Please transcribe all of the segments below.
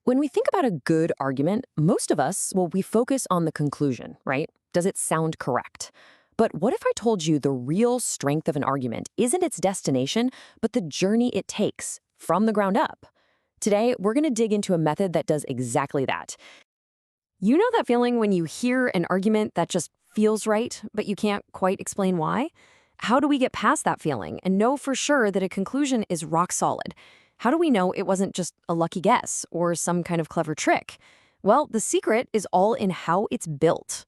When we think about a good argument, most of us, well, we focus on the conclusion, right? Does it sound correct? But what if I told you the real strength of an argument isn't its destination, but the journey it takes from the ground up? Today, we're going to dig into a method that does exactly that. You know that feeling when you hear an argument that just feels right, but you can't quite explain why? How do we get past that feeling and know for sure that a conclusion is rock solid? How do we know it wasn't just a lucky guess or some kind of clever trick? Well, the secret is all in how it's built.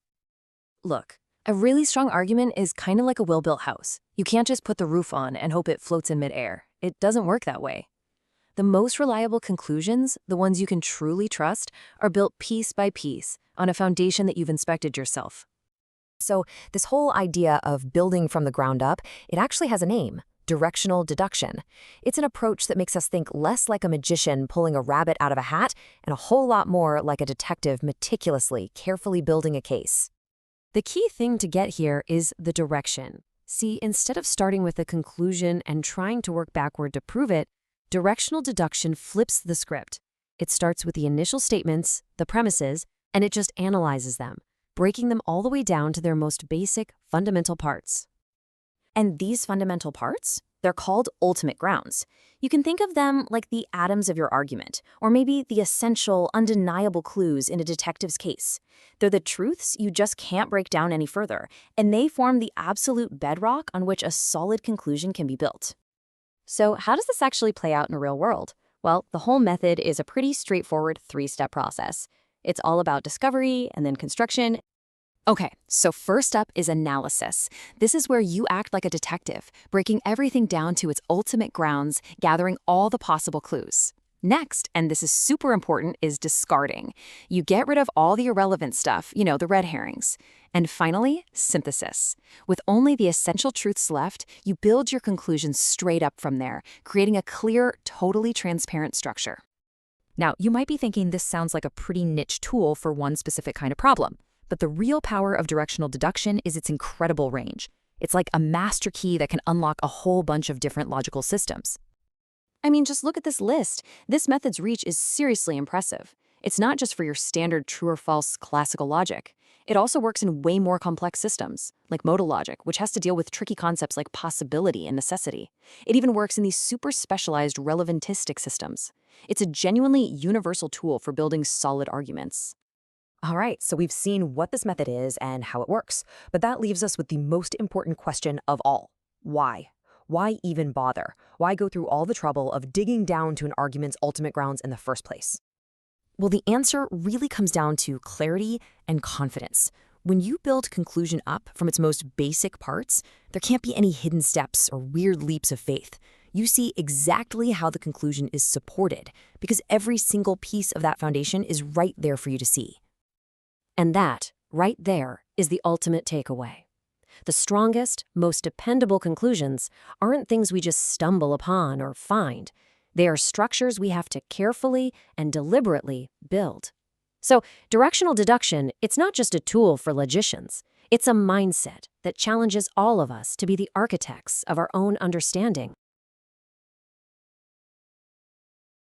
Look, a really strong argument is kind of like a well-built house. You can't just put the roof on and hope it floats in midair. It doesn't work that way. The most reliable conclusions, the ones you can truly trust, are built piece by piece on a foundation that you've inspected yourself. So this whole idea of building from the ground up, it actually has a name: directional deduction. It's an approach that makes us think less like a magician pulling a rabbit out of a hat and a whole lot more like a detective meticulously, carefully building a case. The key thing to get here is the direction. See, instead of starting with a conclusion and trying to work backward to prove it, directional deduction flips the script. It starts with the initial statements, the premises, and it just analyzes them, breaking them all the way down to their most basic, fundamental parts. And these fundamental parts, they're called ultimate grounds. You can think of them like the atoms of your argument, or maybe the essential, undeniable clues in a detective's case. They're the truths you just can't break down any further, and they form the absolute bedrock on which a solid conclusion can be built. So how does this actually play out in a real world? Well, the whole method is a pretty straightforward three-step process. It's all about discovery and then construction. Okay, so first up is analysis. This is where you act like a detective, breaking everything down to its ultimate grounds, gathering all the possible clues. Next, and this is super important, is discarding. You get rid of all the irrelevant stuff, the red herrings. And finally, synthesis. With only the essential truths left, you build your conclusions straight up from there, creating a clear, totally transparent structure. Now, you might be thinking this sounds like a pretty niche tool for one specific kind of problem. But the real power of directional deduction is its incredible range. It's like a master key that can unlock a whole bunch of different logical systems. I mean, just look at this list. This method's reach is seriously impressive. It's not just for your standard true or false classical logic. It also works in way more complex systems, like modal logic, which has to deal with tricky concepts like possibility and necessity. It even works in these super specialized relevantistic systems. It's a genuinely universal tool for building solid arguments. All right, so we've seen what this method is and how it works, but that leaves us with the most important question of all. Why? Why even bother? Why go through all the trouble of digging down to an argument's ultimate grounds in the first place? Well, the answer really comes down to clarity and confidence. When you build conclusion up from its most basic parts, there can't be any hidden steps or weird leaps of faith. You see exactly how the conclusion is supported, because every single piece of that foundation is right there for you to see. And that, right there, is the ultimate takeaway. The strongest, most dependable conclusions aren't things we just stumble upon or find. They are structures we have to carefully and deliberately build. So, directional deduction, it's not just a tool for logicians. It's a mindset that challenges all of us to be the architects of our own understanding.